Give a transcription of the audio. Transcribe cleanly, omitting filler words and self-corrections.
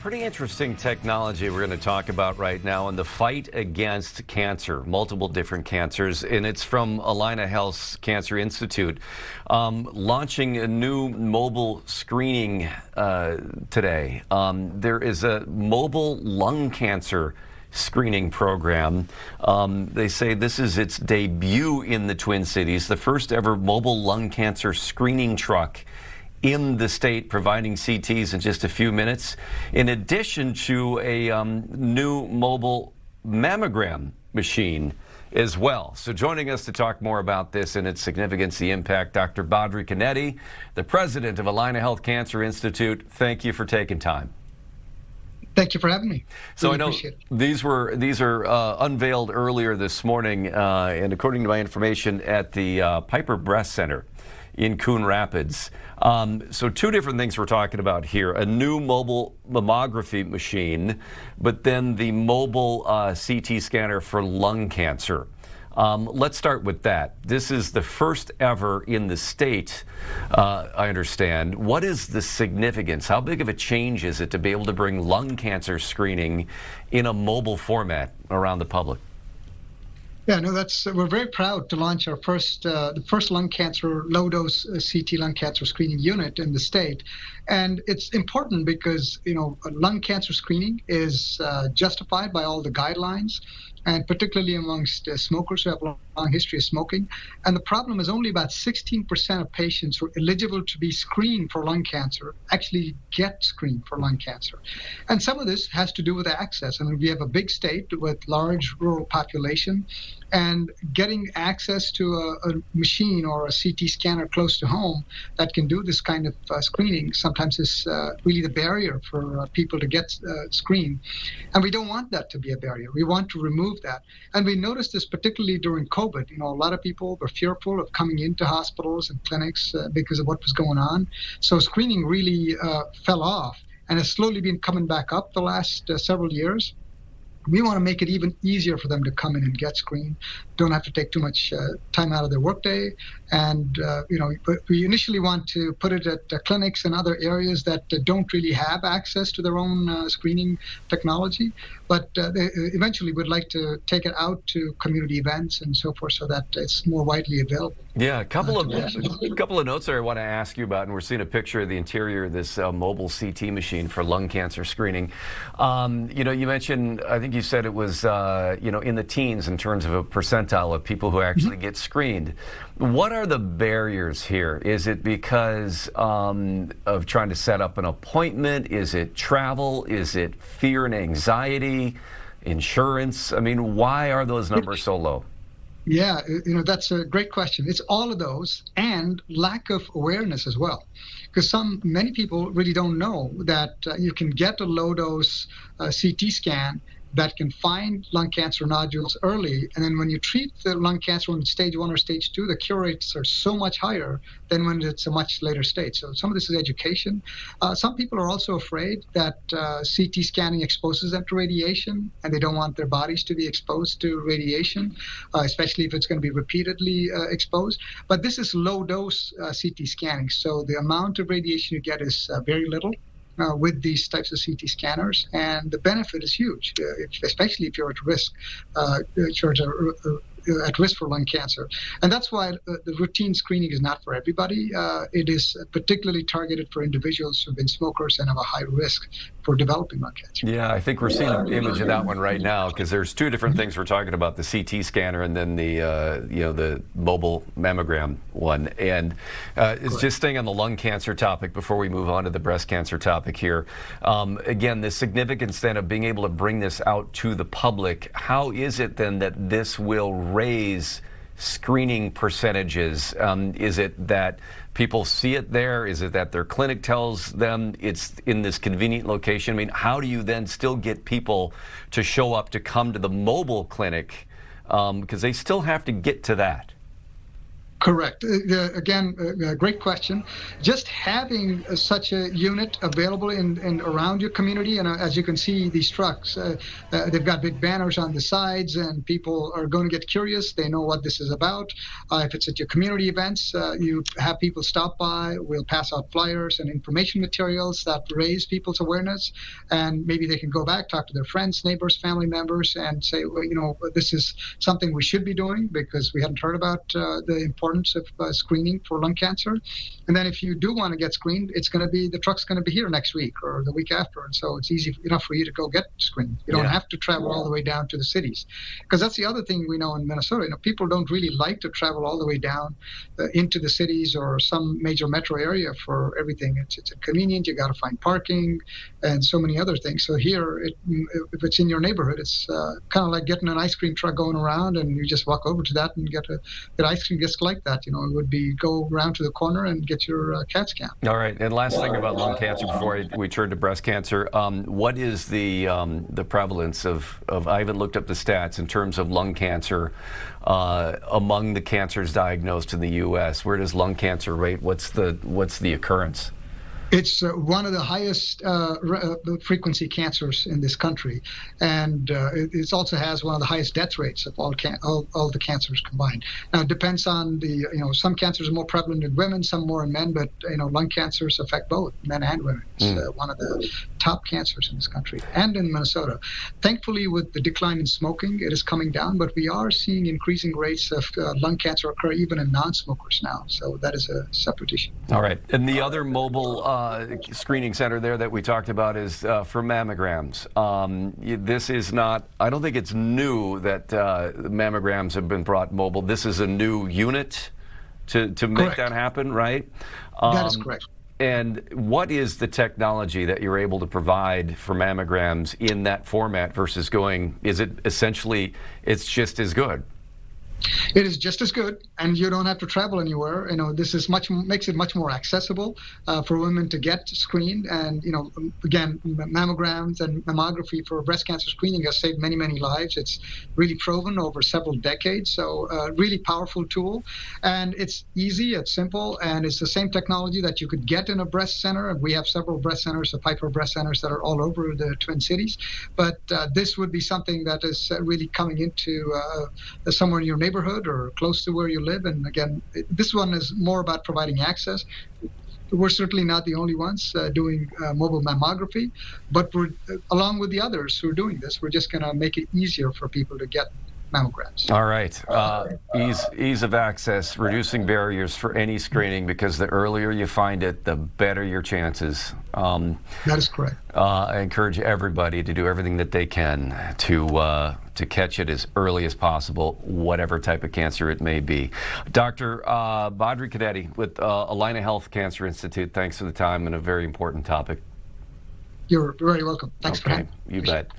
Pretty interesting technology we're going to talk about right now in the fight against cancer, multiple different cancers, and it's from Allina Health Cancer Institute, launching a new mobile screening today. There is a mobile lung cancer screening program. They say this is its debut in the Twin Cities, the first ever mobile lung cancer screening truck in the state, providing CTs in just a few minutes, in addition to a new mobile mammogram machine as well. So joining us to talk more about this and its significance, the impact, Dr. Badri Canetti, the president of Allina Health Cancer Institute. Thank you for taking time. Thank you for having me. So I know these are unveiled earlier this morning, and according to my information, at the Piper Breast Center in Coon Rapids. So two different things we're talking about here: a new mobile mammography machine, but then the mobile CT scanner for lung cancer. Let's start with that. This is the first ever in the state, I understand. What is the significance? How big of a change is it to be able to bring lung cancer screening in a mobile format around the public? Yeah, no, we're very proud to launch our the first lung cancer, low-dose CT lung cancer screening unit in the state. And it's important because, lung cancer screening is justified by all the guidelines, and particularly amongst smokers who have a long history of smoking. And the problem is only about 16% of patients who are eligible to be screened for lung cancer actually get screened for lung cancer. And some of this has to do with access. I mean, we have a big state with large rural population, and getting access to a machine or a CT scanner close to home that can do this kind of screening sometimes is really the barrier for people to get screened. And we don't want that to be a barrier. We want to remove that. And we noticed this particularly during COVID. A lot of people were fearful of coming into hospitals and clinics because of what was going on. So screening really fell off and has slowly been coming back up the last several years. We want to make it even easier for them to come in and get screened, don't have to take too much time out of their workday. And, we initially want to put it at clinics and other areas that don't really have access to their own screening technology. But eventually we'd like to take it out to community events and so forth so that it's more widely available. Yeah, a couple of notes there I want to ask you about, and we're seeing a picture of the interior of this mobile CT machine for lung cancer screening. You mentioned, I think you said it was, in the teens in terms of a percentile of people who actually get screened. What are the barriers here? Is it because of trying to set up an appointment? Is it travel? Is it fear and anxiety? Insurance? I mean, why are those numbers so low? Yeah, that's a great question. It's all of those and lack of awareness as well. Because many people really don't know that you can get a low-dose CT scan that can find lung cancer nodules early. And then when you treat the lung cancer in stage 1 or stage 2, the cure rates are so much higher than when it's a much later stage. So some of this is education. Some people are also afraid that CT scanning exposes them to radiation, and they don't want their bodies to be exposed to radiation, especially if it's going to be repeatedly exposed. But this is low-dose CT scanning, so the amount of radiation you get is very little. With these types of CT scanners, and the benefit is huge, especially if you're at risk, at risk for lung cancer. And that's why the routine screening is not for everybody. It is particularly targeted for individuals who've been smokers and have a high risk for developing lung cancer. Yeah, I think we're seeing an image of that one right now, because there's two different things we're talking about: the CT scanner and then the mobile mammogram one. And it's just staying on the lung cancer topic before we move on to the breast cancer topic here. Again, the significance then of being able to bring this out to the public. How is it then that this will raise screening percentages? Is it that people see it there? Is it that their clinic tells them it's in this convenient location? I mean, how do you then still get people to show up to come to the mobile clinic? Because they still have to get to that. Correct. Again, great question. Just having such a unit available in around your community, and as you can see, these trucks, they've got big banners on the sides, and people are going to get curious. They know what this is about. If it's at your community events, you have people stop by. We'll pass out flyers and information materials that raise people's awareness, and maybe they can go back, talk to their friends, neighbors, family members, and say, well, this is something we should be doing because we hadn't heard about the importance of screening for lung cancer. And then if you do want to get screened, the truck's going to be here next week or the week after. And so it's easy enough for you to go get screened. You don't have to travel all the way down to the cities. Because that's the other thing we know in Minnesota. People don't really like to travel all the way down into the cities or some major metro area for everything. It's inconvenient. You got to find parking and so many other things. So here, if it's in your neighborhood, it's kind of like getting an ice cream truck going around, and you just walk over to that and get ice cream just like that. It would be go around to the corner and get your CAT scan. All right. And last thing about lung cancer before we turn to breast cancer, what is the prevalence of I haven't looked up the stats in terms of lung cancer among the cancers diagnosed in the U.S. Where does lung cancer rate? What's the occurrence? It's one of the highest frequency cancers in this country, and it also has one of the highest death rates of all the cancers combined. Now, it depends on some cancers are more prevalent in women, some more in men, but lung cancers affect both men and women. It's one of the top cancers in this country and in Minnesota. Thankfully, with the decline in smoking, it is coming down, but we are seeing increasing rates of lung cancer occur even in non-smokers now. So that is a separate issue. All right, and the other mobile screening center there that we talked about is for mammograms. This is not, I don't think it's new that mammograms have been brought mobile. This is a new unit to make Correct. that happen, right? That is correct. And what is the technology that you're able to provide for mammograms in that format versus is it essentially, it's just as good? It is just as good, and you don't have to travel anywhere. This is makes it much more accessible for women to get screened. And again, mammograms and mammography for breast cancer screening has saved many, many lives. It's really proven over several decades. So, really powerful tool, and it's easy, it's simple, and it's the same technology that you could get in a breast center. And we have several breast centers, the Piper breast centers, that are all over the Twin Cities. But this would be something that is really coming into somewhere in your neighborhood or close to where you live. And again, this one is more about providing access. We're certainly not the only ones doing mobile mammography, but we're along with the others who are doing this, we're just going to make it easier for people to get mammograms. All right. Ease of access, reducing barriers for any screening, because the earlier you find it, the better your chances. That is correct. I encourage everybody to do everything that they can to catch it as early as possible, whatever type of cancer it may be. Dr. Badri Cadetti with Allina Health Cancer Institute, thanks for the time and a very important topic. You're very welcome. Thanks for having me. You bet.